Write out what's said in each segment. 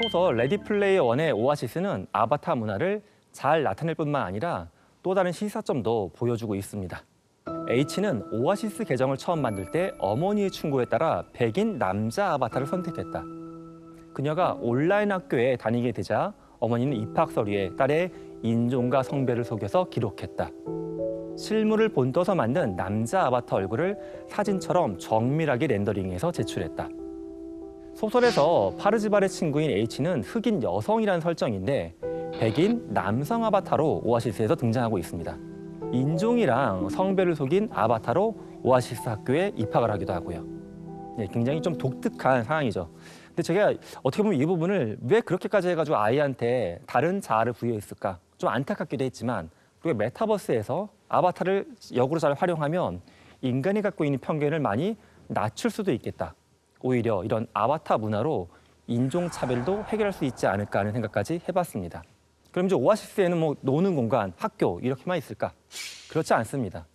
소설 레디 플레이어 원의 오아시스는 아바타 문화를 잘 나타낼 뿐만 아니라 또 다른 시사점도 보여주고 있습니다. H는 오아시스 계정을 처음 만들 때 어머니의 충고에 따라 백인 남자 아바타를 선택했다. 그녀가 온라인 학교에 다니게 되자 어머니는 입학 서류에 딸의 인종과 성별을 속여서 기록했다. 실물을 본떠서 만든 남자 아바타 얼굴을 사진처럼 정밀하게 렌더링해서 제출했다. 소설에서 파르지발의 친구인 H는 흑인 여성이라는 설정인데 백인 남성 아바타로 오아시스에서 등장하고 있습니다. 인종이랑 성별을 속인 아바타로 오아시스 학교에 입학을 하기도 하고요. 굉장히 좀 독특한 상황이죠. 근데 제가 어떻게 보면 이 부분을 왜 그렇게까지 해가지고 아이한테 다른 자아를 부여했을까? 좀 안타깝기도 했지만 그리고 메타버스에서 아바타를 역으로 잘 활용하면 인간이 갖고 있는 편견을 많이 낮출 수도 있겠다. 오히려 이런 아바타 문화로 인종차별도 해결할 수 있지 않을까 하는 생각까지 해봤습니다. 그럼 이제 오아시스에는 뭐 노는 공간, 학교 이렇게만 있을까? 그렇지 않습니다.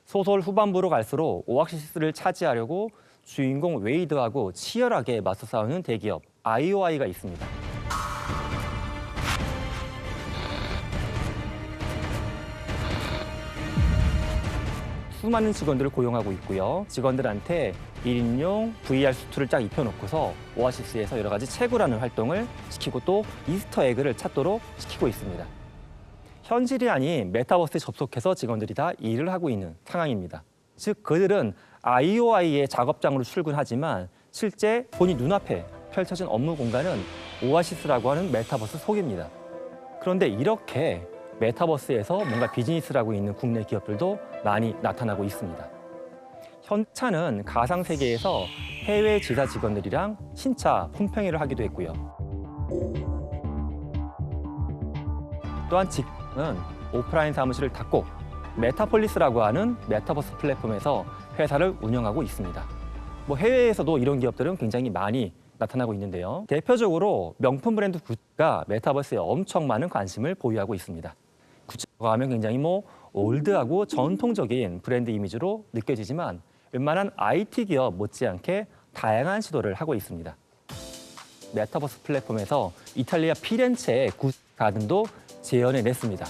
소설 후반부로 갈수록 오아시스를 차지하려고 주인공 웨이드하고 치열하게 맞서 싸우는 대기업 IOI가 있습니다. 수많은 직원들을 고용하고 있고요. 직원들한테 1인용 VR 수트를 쫙 입혀놓고서 오아시스에서 여러 가지 채굴하는 활동을 시키고 또 이스터 에그를 찾도록 시키고 있습니다. 현실이 아닌 메타버스에 접속해서 직원들이 다 일을 하고 있는 상황입니다. 즉 그들은 IOI의 작업장으로 출근하지만 실제 본인 눈앞에 펼쳐진 업무 공간은 오아시스라고 하는 메타버스 속입니다. 그런데 이렇게 메타버스에서 뭔가 비즈니스를 하고 있는 국내 기업들도 많이 나타나고 있습니다. 현차는 가상세계에서 해외 지사 직원들이랑 신차 품평회를 하기도 했고요. 또한 직은 오프라인 사무실을 닫고 메타폴리스라고 하는 메타버스 플랫폼에서 회사를 운영하고 있습니다. 뭐 해외에서도 이런 기업들은 굉장히 많이 나타나고 있는데요. 대표적으로 명품 브랜드 구찌가 메타버스에 엄청 많은 관심을 보유하고 있습니다. 구찌라고 하면 굉장히 뭐 올드하고 전통적인 브랜드 이미지로 느껴지지만 웬만한 IT 기업 못지않게 다양한 시도를 하고 있습니다. 메타버스 플랫폼에서 이탈리아 피렌체의 구찌 가든도 재현해냈습니다.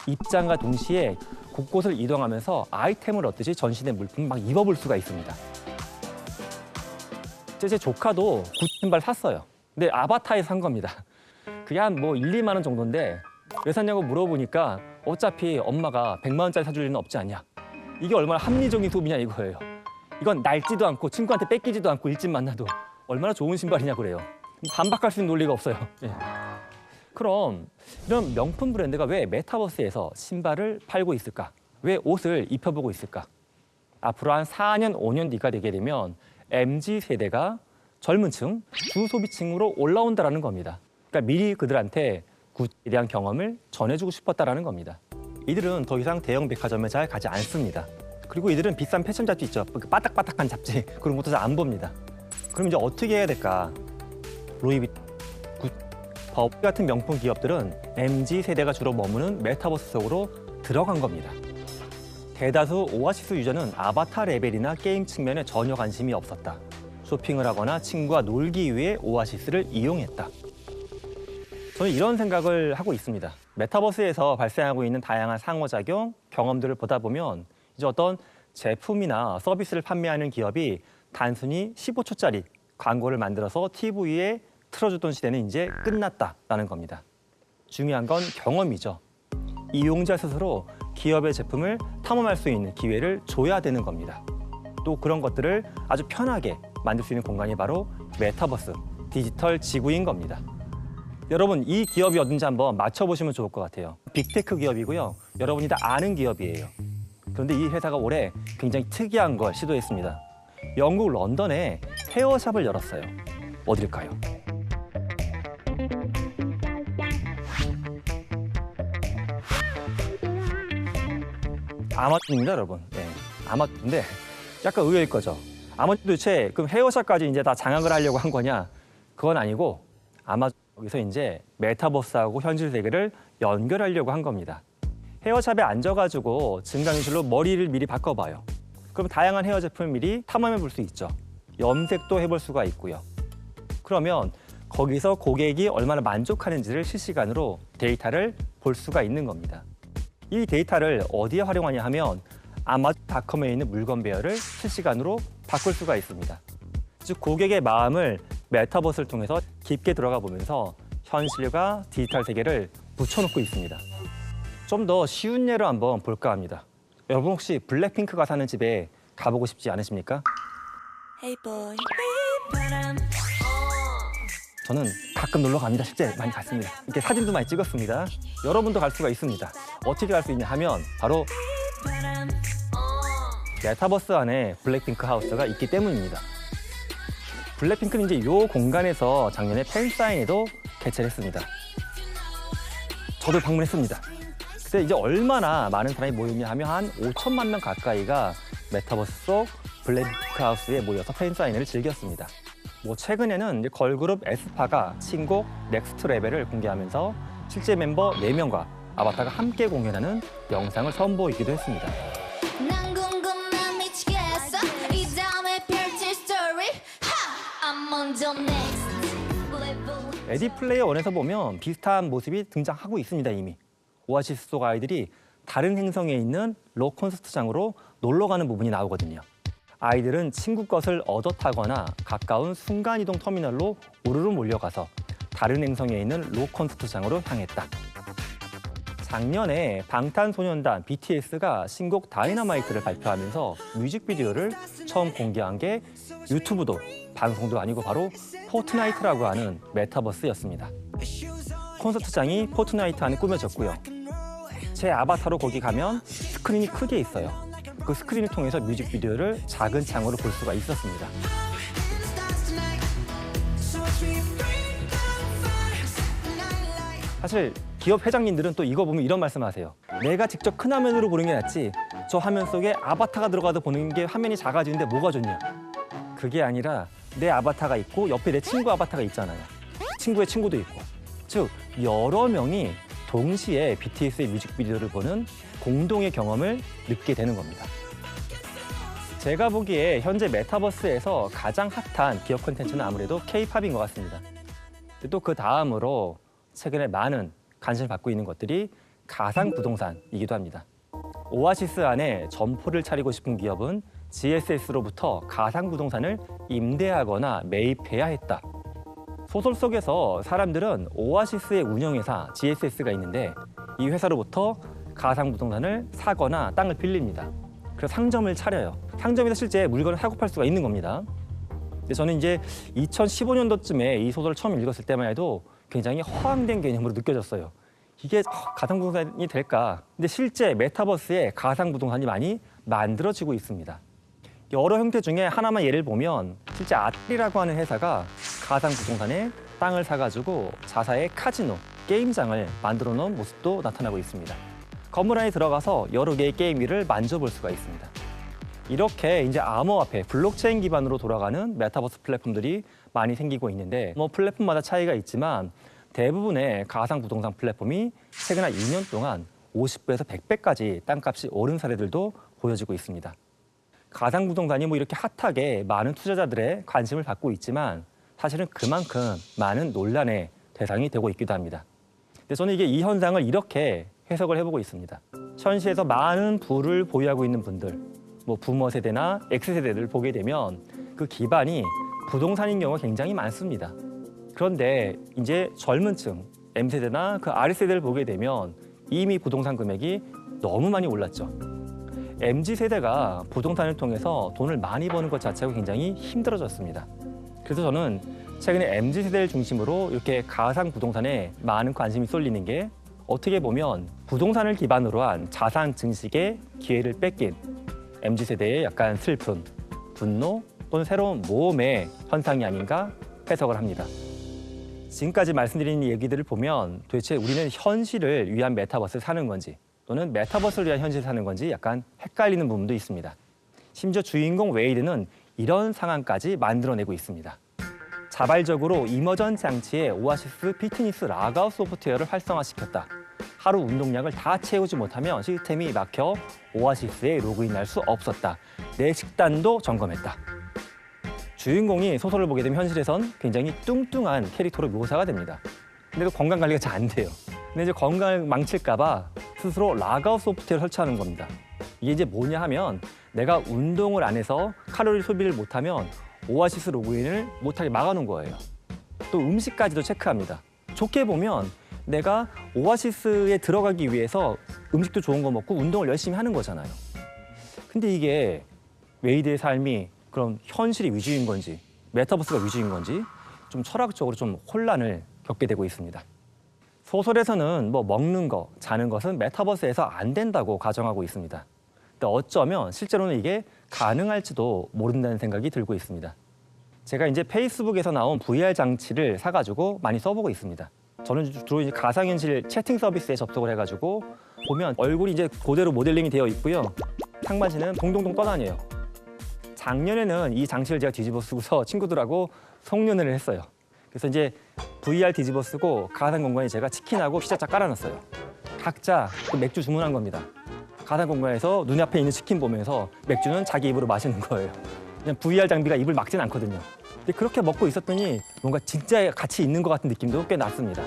입장과 동시에 곳곳을 이동하면서 아이템을 얻듯이 전시된 물품을 막 입어볼 수가 있습니다. 제 조카도 구찌 신발 샀어요. 근데 아바타에 산 겁니다. 그게 한 뭐 1, 2만 원 정도인데 왜 샀냐고 물어보니까 어차피 엄마가 100만 원짜리 사줄 일은 없지 않냐. 이게 얼마나 합리적인 소비냐 이거예요. 이건 낡지도 않고 친구한테 뺏기지도 않고 일찍 만나도 얼마나 좋은 신발이냐 그래요. 반박할 수 있는 논리가 없어요. 예. 그럼 이런 명품 브랜드가 왜 메타버스에서 신발을 팔고 있을까? 왜 옷을 입혀보고 있을까? 앞으로 한 4년, 5년 뒤가 되게 되면 MZ세대가 젊은 층, 주소비층으로 올라온다는 겁니다. 그러니까 미리 그들한테 구찌에 대한 경험을 전해주고 싶었다는 겁니다. 이들은 더 이상 대형 백화점에 잘 가지 않습니다. 그리고 이들은 비싼 패션 잡지 있죠. 그 바닥바닥한 잡지, 그런 것도 잘 안 봅니다. 그럼 이제 어떻게 해야 될까? 루이비통, 법 같은 명품 기업들은 MZ세대가 주로 머무는 메타버스 속으로 들어간 겁니다. 대다수 오아시스 유저는 아바타 레벨이나 게임 측면에 전혀 관심이 없었다. 쇼핑을 하거나 친구와 놀기 위해 오아시스를 이용했다. 저는 이런 생각을 하고 있습니다. 메타버스에서 발생하고 있는 다양한 상호작용, 경험들을 보다 보면 이제 어떤 제품이나 서비스를 판매하는 기업이 단순히 15초짜리 광고를 만들어서 TV에 틀어줬던 시대는 이제 끝났다라는 겁니다. 중요한 건 경험이죠. 이용자 스스로 기업의 제품을 탐험할 수 있는 기회를 줘야 되는 겁니다. 또 그런 것들을 아주 편하게 만들 수 있는 공간이 바로 메타버스, 디지털 지구인 겁니다. 여러분, 이 기업이 어딘지 한번 맞춰보시면 좋을 것 같아요. 빅테크 기업이고요. 여러분이 다 아는 기업이에요. 그런데 이 회사가 올해 굉장히 특이한 걸 시도했습니다. 영국 런던에 헤어샵을 열었어요. 어딜까요? 아마존입니다, 여러분. 네, 아마존인데 약간 의외일 거죠. 아마존 도대체 그럼 헤어샵까지 이제 다 장악을 하려고 한 거냐? 그건 아니고 아마존 여기서 이제 메타버스하고 현실 세계를 연결하려고 한 겁니다. 헤어샵에 앉아가지고 증강현실로 머리를 미리 바꿔봐요. 그럼 다양한 헤어 제품을 미리 탐험해 볼 수 있죠. 염색도 해볼 수가 있고요. 그러면 거기서 고객이 얼마나 만족하는지를 실시간으로 데이터를 볼 수가 있는 겁니다. 이 데이터를 어디에 활용하냐 하면 아마존닷컴에 있는 물건 배열을 실시간으로 바꿀 수가 있습니다. 즉 고객의 마음을 메타버스를 통해서 깊게 들어가 보면서 현실과 디지털 세계를 붙여놓고 있습니다. 좀 더 쉬운 예를 한번 볼까 합니다. 여러분 혹시 블랙핑크가 사는 집에 가보고 싶지 않으십니까? Hey boy. 저는 가끔 놀러 갑니다. 실제 많이 갔습니다. 이렇게 사진도 많이 찍었습니다. 여러분도 갈 수가 있습니다. 어떻게 갈 수 있냐 하면 바로 메타버스 안에 블랙핑크 하우스가 있기 때문입니다. 블랙핑크는 이제 이 공간에서 작년에 팬사인회도 개최를 했습니다. 저도 방문했습니다. 그때 이제 얼마나 많은 사람이 모였냐 하면 한 5천만 명 가까이가 메타버스 속 블랙핑크 하우스에 모여서 팬사인회를 즐겼습니다. 최근에는 이제 걸그룹 에스파가 신곡 넥스트 레벨을 공개하면서 실제 멤버 4명과 아바타가 함께 공연하는 영상을 선보이기도 했습니다. 난 궁금해 미치겠어 이 다음에 펼칠 스토리 I'm on the next level. 레디 플레이어 1에서 보면 비슷한 모습이 등장하고 있습니다. 이미 오아시스 속 아이들이 다른 행성에 있는 록 콘서트장으로 놀러 가는 부분이 나오거든요. 아이들은 친구 것을 얻어 타거나 가까운 순간이동 터미널로 우르르 몰려가서 다른 행성에 있는 록 콘서트장으로 향했다. 작년에 방탄소년단 BTS가 신곡 다이너마이트를 발표하면서 뮤직비디오를 처음 공개한 게 유튜브도 방송도 아니고 바로 포트나이트라고 하는 메타버스였습니다. 콘서트장이 포트나이트 안에 꾸며졌고요. 제 아바타로 거기 가면 스크린이 크게 있어요. 그 스크린을 통해서 뮤직비디오를 작은 창으로 볼 수가 있었습니다. 사실 기업 회장님들은 또 이거 보면 이런 말씀하세요. 내가 직접 큰 화면으로 보는 게 낫지 저 화면 속에 아바타가 들어가서 보는 게 화면이 작아지는데 뭐가 좋냐. 그게 아니라 내 아바타가 있고 옆에 내 친구 아바타가 있잖아요. 친구의 친구도 있고. 즉 여러 명이 동시에 BTS의 뮤직비디오를 보는 공동의 경험을 느끼게 되는 겁니다. 제가 보기에 현재 메타버스에서 가장 핫한 기업 콘텐츠는 아무래도 K-팝인 것 같습니다. 또 그 다음으로 최근에 많은 관심을 받고 있는 것들이 가상 부동산이기도 합니다. 오아시스 안에 점포를 차리고 싶은 기업은 GSS로부터 가상 부동산을 임대하거나 매입해야 했다. 소설 속에서 사람들은 오아시스의 운영회사 GSS가 있는데 이 회사로부터 가상 부동산을 사거나 땅을 빌립니다. 그래서 상점을 차려요. 상점에서 실제 물건을 사고 팔 수가 있는 겁니다. 근데 저는 이제 2015년도쯤에 이 소설을 처음 읽었을 때만 해도 굉장히 허황된 개념으로 느껴졌어요. 이게 가상 부동산이 될까? 근데 실제 메타버스에 가상 부동산이 많이 만들어지고 있습니다. 여러 형태 중에 하나만 예를 보면 실제 아트리라고 하는 회사가 가상 부동산에 땅을 사가지고 자사의 카지노, 게임장을 만들어 놓은 모습도 나타나고 있습니다. 건물 안에 들어가서 여러 개의 게임기를 만져볼 수가 있습니다. 이렇게 이제 암호화폐, 블록체인 기반으로 돌아가는 메타버스 플랫폼들이 많이 생기고 있는데 플랫폼마다 차이가 있지만 대부분의 가상 부동산 플랫폼이 최근 한 2년 동안 50배에서 100배까지 땅값이 오른 사례들도 보여지고 있습니다. 가상 부동산이 이렇게 핫하게 많은 투자자들의 관심을 받고 있지만 사실은 그만큼 많은 논란의 대상이 되고 있기도 합니다. 근데 저는 이 현상을 이렇게 해석을 해보고 있습니다. 현시에서 많은 부를 보유하고 있는 분들, 부모 세대나 X세대를 보게 되면 그 기반이 부동산인 경우가 굉장히 많습니다. 그런데 이제 젊은 층, M세대나 그 R세대를 보게 되면 이미 부동산 금액이 너무 많이 올랐죠. MZ세대가 부동산을 통해서 돈을 많이 버는 것 자체가 굉장히 힘들어졌습니다. 그래서 저는 최근에 MZ세대를 중심으로 이렇게 가상 부동산에 많은 관심이 쏠리는 게 어떻게 보면 부동산을 기반으로 한 자산 증식의 기회를 뺏긴 MZ세대의 약간 슬픔, 분노 또는 새로운 모험의 현상이 아닌가 해석을 합니다. 지금까지 말씀드린 얘기들을 보면 도대체 우리는 현실을 위한 메타버스를 사는 건지 또는 메타버스를 위한 현실을 사는 건지 약간 헷갈리는 부분도 있습니다. 심지어 주인공 웨이드는 이런 상황까지 만들어내고 있습니다. 자발적으로 이머전 장치에 오아시스 피트니스 락아웃 소프트웨어를 활성화시켰다. 하루 운동량을 다 채우지 못하면 시스템이 막혀 오아시스에 로그인할 수 없었다. 내 식단도 점검했다. 주인공이 소설을 보게 되면 현실에선 굉장히 뚱뚱한 캐릭터로 묘사가 됩니다. 근데 또 건강 관리가 잘 안 돼요. 근데 이제 건강을 망칠까 봐 스스로 락아웃 소프트웨어를 설치하는 겁니다. 이게 이제 뭐냐 하면 내가 운동을 안 해서 칼로리 소비를 못하면 오아시스 로그인을 못하게 막아놓은 거예요. 또 음식까지도 체크합니다. 좋게 보면 내가 오아시스에 들어가기 위해서 음식도 좋은 거 먹고 운동을 열심히 하는 거잖아요. 근데 이게 웨이드의 삶이 그럼 현실이 위주인 건지 메타버스가 위주인 건지 좀 철학적으로 좀 혼란을 겪게 되고 있습니다. 소설에서는 뭐 먹는 거, 자는 것은 메타버스에서 안 된다고 가정하고 있습니다. 근데 어쩌면 실제로는 이게 가능할지도 모른다는 생각이 들고 있습니다. 제가 이제 페이스북에서 나온 VR 장치를 사가지고 많이 써보고 있습니다. 저는 주로 이제 가상현실 채팅 서비스에 접속을 해가지고 보면 얼굴이 이제 그대로 모델링이 되어 있고요. 상반신은 동동동 떠다녀요. 작년에는 이 장치를 제가 뒤집어 쓰고서 친구들하고 송년회를 했어요. 그래서 이제 VR 뒤집어 쓰고 가상 공간에 제가 치킨하고 피자짜 깔아놨어요. 각자 또 맥주 주문한 겁니다. 가상 공간에서 눈앞에 있는 치킨 보면서 맥주는 자기 입으로 마시는 거예요. 그냥 VR 장비가 입을 막진 않거든요. 근데 그렇게 먹고 있었더니 뭔가 진짜 같이 있는 것 같은 느낌도 꽤 났습니다.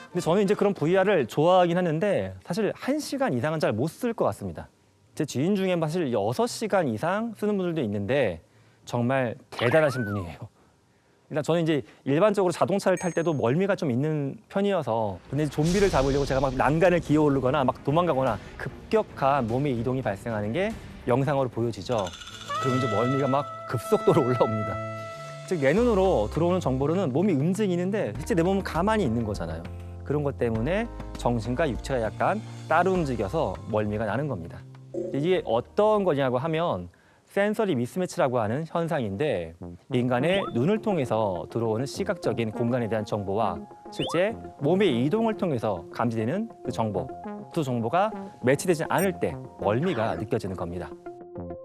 근데 저는 이제 그런 VR을 좋아하긴 하는데 사실 1시간 이상은 잘 못 쓸 것 같습니다. 제 지인 중에 사실 6시간 이상 쓰는 분들도 있는데 정말 대단하신 분이에요. 일단 저는 이제 일반적으로 자동차를 탈 때도 멀미가 좀 있는 편이어서 근데 좀비를 잡으려고 제가 막 난간을 기어 오르거나 막 도망가거나 급격한 몸의 이동이 발생하는 게 영상으로 보여지죠. 그럼 이제 멀미가 막 급속도로 올라옵니다. 즉 내 눈으로 들어오는 정보로는 몸이 움직이는데 실제 내 몸은 가만히 있는 거잖아요. 그런 것 때문에 정신과 육체가 약간 따로 움직여서 멀미가 나는 겁니다. 이게 어떤 거냐고 하면 센서리 미스매치라고 하는 현상인데 인간의 눈을 통해서 들어오는 시각적인 공간에 대한 정보와 실제 몸의 이동을 통해서 감지되는 그 정보, 두 정보가 매치되지 않을 때 멀미가 느껴지는 겁니다.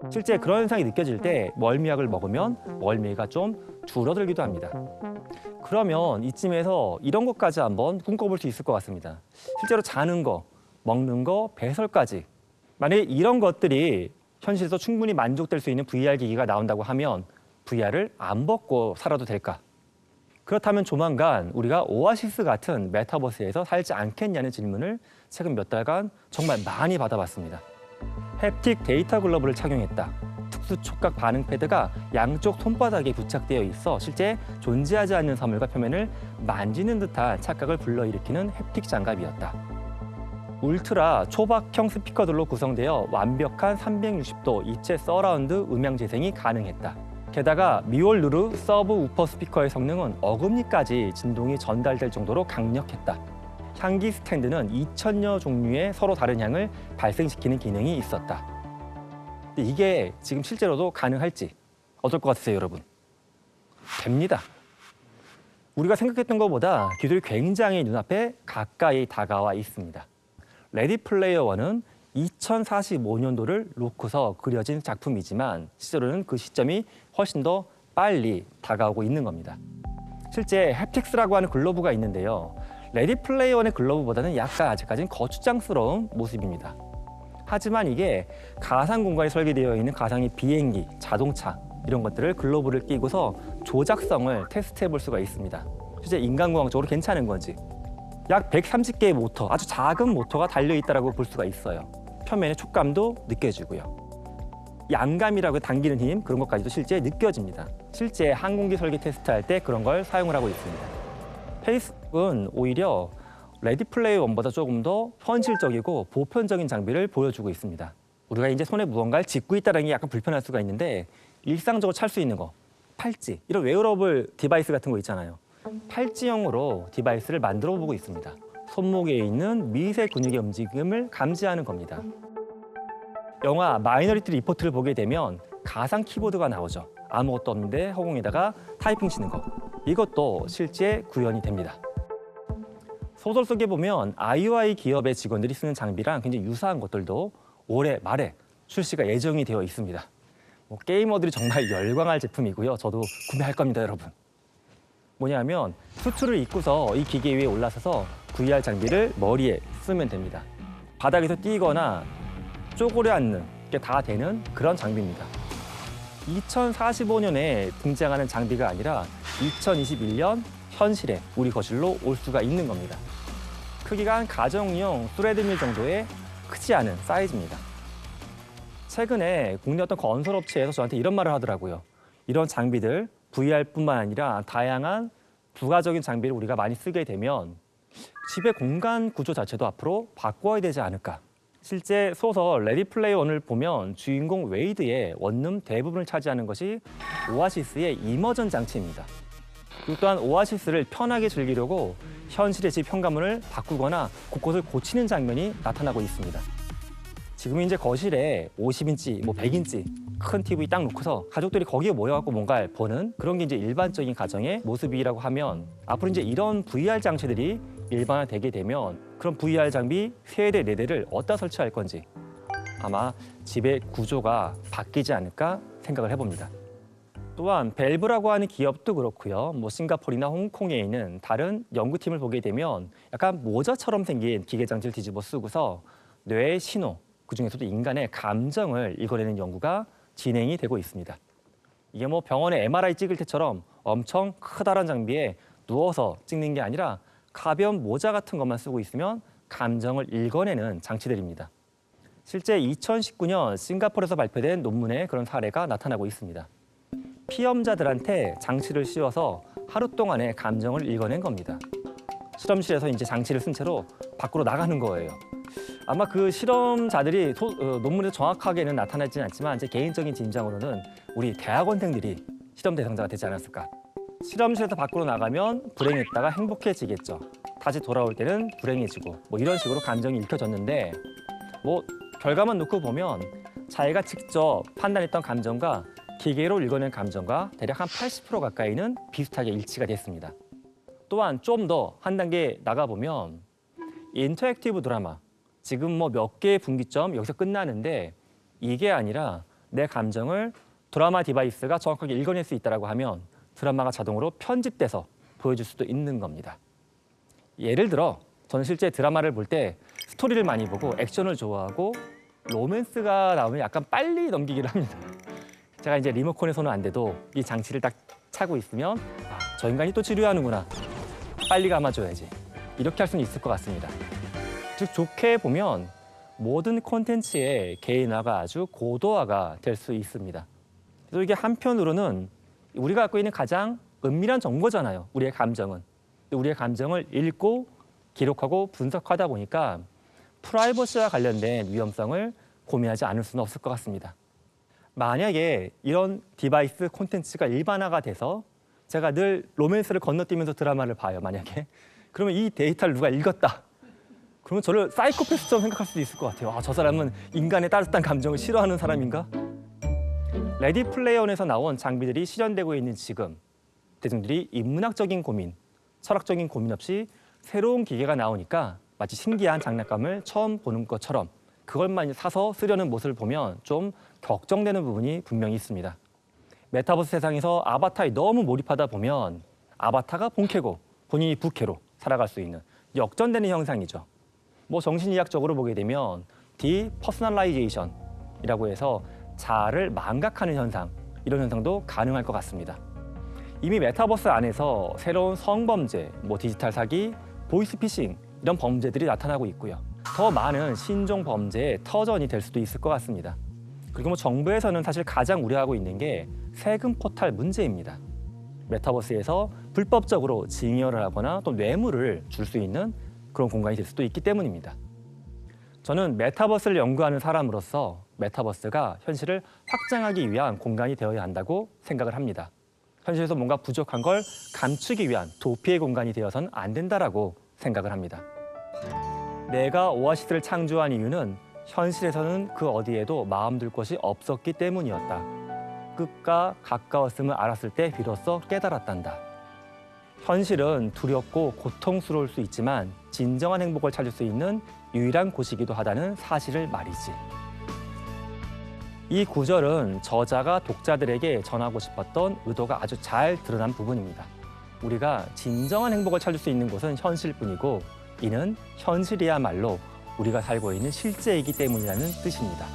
실제 그런 현상이 느껴질 때 멀미약을 먹으면 멀미가 좀 줄어들기도 합니다. 그러면 이쯤에서 이런 것까지 한번 꿈꿔볼 수 있을 것 같습니다. 실제로 자는 거, 먹는 거, 배설까지 만약에 이런 것들이 현실에서 충분히 만족될 수 있는 VR 기기가 나온다고 하면 VR을 안 벗고 살아도 될까? 그렇다면 조만간 우리가 오아시스 같은 메타버스에서 살지 않겠냐는 질문을 최근 몇 달간 정말 많이 받아봤습니다. 햅틱 데이터 글러브를 착용했다. 특수 촉각 반응 패드가 양쪽 손바닥에 부착되어 있어 실제 존재하지 않는 사물과 표면을 만지는 듯한 착각을 불러일으키는 햅틱 장갑이었다. 울트라 초박형 스피커들로 구성되어 완벽한 360도 입체 서라운드 음향 재생이 가능했다. 게다가 미월누르 서브 우퍼 스피커의 성능은 어금니까지 진동이 전달될 정도로 강력했다. 향기 스탠드는 2000여 종류의 서로 다른 향을 발생시키는 기능이 있었다. 근데 이게 지금 실제로도 가능할지 어떨 것 같으세요, 여러분? 됩니다. 우리가 생각했던 것보다 기술이 굉장히 눈앞에 가까이 다가와 있습니다. 레디 플레이어 원은 2045년도를 놓고서 그려진 작품이지만 실제로는 그 시점이 훨씬 더 빨리 다가오고 있는 겁니다. 실제 햅틱스라고 하는 글러브가 있는데요. 레디 플레이어 원의 글러브보다는 약간 아직까지는 거추장스러운 모습입니다. 하지만 이게 가상 공간에 설계되어 있는 가상의 비행기, 자동차 이런 것들을 글러브를 끼고서 조작성을 테스트해 볼 수가 있습니다. 실제 인간공학적으로 괜찮은 건지. 약 130개의 모터, 아주 작은 모터가 달려있다고 볼 수가 있어요. 표면의 촉감도 느껴지고요. 양감이라고 당기는 힘, 그런 것까지도 실제 느껴집니다. 실제 항공기 설계 테스트할 때 그런 걸 사용을 하고 있습니다. 페이스북은 오히려 레디 플레이어 원보다 조금 더 현실적이고 보편적인 장비를 보여주고 있습니다. 우리가 이제 손에 무언가를 짚고 있다는 게 약간 불편할 수가 있는데 일상적으로 찰 수 있는 거, 팔찌, 이런 웨어러블 디바이스 같은 거 있잖아요. 팔찌형으로 디바이스를 만들어 보고 있습니다. 손목에 있는 미세 근육의 움직임을 감지하는 겁니다. 영화 마이너리티 리포트를 보게 되면 가상 키보드가 나오죠. 아무것도 없는데 허공에다가 타이핑 치는 거. 이것도 실제 구현이 됩니다. 소설 속에 보면 IOI 기업의 직원들이 쓰는 장비랑 굉장히 유사한 것들도 올해 말에 출시가 예정이 되어 있습니다. 게이머들이 정말 열광할 제품이고요. 저도 구매할 겁니다, 여러분. 뭐냐면 수트를 입고서 이 기계 위에 올라서서 VR 장비를 머리에 쓰면 됩니다. 바닥에서 뛰거나 쪼그려 앉는 게 다 되는 그런 장비입니다. 2045년에 등장하는 장비가 아니라 2021년 현실에 우리 거실로 올 수가 있는 겁니다. 크기가 한 가정용 스레드밀 정도의 크지 않은 사이즈입니다. 최근에 국내 어떤 건설업체에서 저한테 이런 말을 하더라고요. 이런 장비들, VR뿐만 아니라 다양한 부가적인 장비를 우리가 많이 쓰게 되면 집의 공간 구조 자체도 앞으로 바꿔야 되지 않을까. 실제 소설 레디 플레이 원을 보면 주인공 웨이드의 원룸 대부분을 차지하는 것이 오아시스의 이머전 장치입니다. 그리고 또한 오아시스를 편하게 즐기려고 현실의 집 현관문을 바꾸거나 곳곳을 고치는 장면이 나타나고 있습니다. 지금 이제 거실에 50인치, 100인치 큰 TV 딱 놓고서 가족들이 거기에 모여갖고 뭔가를 보는 그런 게 이제 일반적인 가정의 모습이라고 하면 앞으로 이제 이런 VR 장치들이 일반화되게 되면 그런 VR 장비 3대, 4대를 어디다 설치할 건지 아마 집의 구조가 바뀌지 않을까 생각을 해봅니다. 또한 벨브라고 하는 기업도 그렇고요. 싱가포르나 홍콩에 있는 다른 연구팀을 보게 되면 약간 모자처럼 생긴 기계 장치를 뒤집어 쓰고서 뇌의 신호, 그중에서도 인간의 감정을 읽어내는 연구가 진행이 되고 있습니다. 이게 병원에 MRI 찍을 때처럼 엄청 커다란 장비에 누워서 찍는 게 아니라 가벼운 모자 같은 것만 쓰고 있으면 감정을 읽어내는 장치들입니다. 실제 2019년 싱가포르에서 발표된 논문에 그런 사례가 나타나고 있습니다. 피험자들한테 장치를 씌워서 하루 동안의 감정을 읽어낸 겁니다. 실험실에서 이제 장치를 쓴 채로 밖으로 나가는 거예요. 아마 그 실험자들이 논문에서 정확하게는 나타나지는 않지만 제 개인적인 짐작으로는 우리 대학원생들이 실험 대상자가 되지 않았을까. 실험실에서 밖으로 나가면 불행했다가 행복해지겠죠. 다시 돌아올 때는 불행해지고 이런 식으로 감정이 읽혀졌는데 결과만 놓고 보면 자기가 직접 판단했던 감정과 기계로 읽어낸 감정과 대략 한 80% 가까이는 비슷하게 일치가 됐습니다. 또한 좀 더 한 단계 나가보면 인터랙티브 드라마, 지금 몇 개의 분기점 여기서 끝나는데 이게 아니라 내 감정을 드라마 디바이스가 정확하게 읽어낼 수 있다고 하면 드라마가 자동으로 편집돼서 보여줄 수도 있는 겁니다. 예를 들어 저는 실제 드라마를 볼 때 스토리를 많이 보고 액션을 좋아하고 로맨스가 나오면 약간 빨리 넘기기를 합니다. 제가 이제 리모컨에 손은 안 대도 이 장치를 딱 차고 있으면 저 인간이 또 지루해하는구나. 빨리 감아줘야지. 이렇게 할 수는 있을 것 같습니다. 즉 좋게 보면 모든 콘텐츠의 개인화가 아주 고도화가 될 수 있습니다. 그래서 이게 한편으로는 우리가 갖고 있는 가장 은밀한 정보잖아요. 우리의 감정은. 우리의 감정을 읽고 기록하고 분석하다 보니까 프라이버시와 관련된 위험성을 고민하지 않을 수는 없을 것 같습니다. 만약에 이런 디바이스 콘텐츠가 일반화가 돼서 제가 늘 로맨스를 건너뛰면서 드라마를 봐요, 만약에. 그러면 이 데이터를 누가 읽었다. 그러면 저를 사이코패스처럼 생각할 수도 있을 것 같아요. 저 사람은 인간의 따뜻한 감정을 싫어하는 사람인가? 레디 플레이어 원에서 나온 장비들이 실현되고 있는 지금 대중들이 인문학적인 고민, 철학적인 고민 없이 새로운 기계가 나오니까 마치 신기한 장난감을 처음 보는 것처럼 그걸만 사서 쓰려는 모습을 보면 좀 걱정되는 부분이 분명히 있습니다. 메타버스 세상에서 아바타에 너무 몰입하다 보면 아바타가 본캐고 본인이 부캐로 살아갈 수 있는 역전되는 현상이죠. 정신의학적으로 보게 되면 디퍼스널라이제이션이라고 해서 자아를 망각하는 현상, 이런 현상도 가능할 것 같습니다. 이미 메타버스 안에서 새로운 성범죄, 디지털 사기, 보이스피싱 이런 범죄들이 나타나고 있고요. 더 많은 신종 범죄의 터전이 될 수도 있을 것 같습니다. 그리고 정부에서는 사실 가장 우려하고 있는 게 세금 포탈 문제입니다. 메타버스에서 불법적으로 징여를 하거나 또 뇌물을 줄 수 있는 그런 공간이 될 수도 있기 때문입니다. 저는 메타버스를 연구하는 사람으로서 메타버스가 현실을 확장하기 위한 공간이 되어야 한다고 생각을 합니다. 현실에서 뭔가 부족한 걸 감추기 위한 도피의 공간이 되어서는 안 된다라고 생각을 합니다. 내가 오아시스를 창조한 이유는 현실에서는 그 어디에도 마음 둘 곳이 없었기 때문이었다. 끝과 가까웠음을 알았을 때 비로소 깨달았단다. 현실은 두렵고 고통스러울 수 있지만 진정한 행복을 찾을 수 있는 유일한 곳이기도 하다는 사실을 말이지. 이 구절은 저자가 독자들에게 전하고 싶었던 의도가 아주 잘 드러난 부분입니다. 우리가 진정한 행복을 찾을 수 있는 곳은 현실뿐이고 이는 현실이야말로 우리가 살고 있는 실제이기 때문이라는 뜻입니다.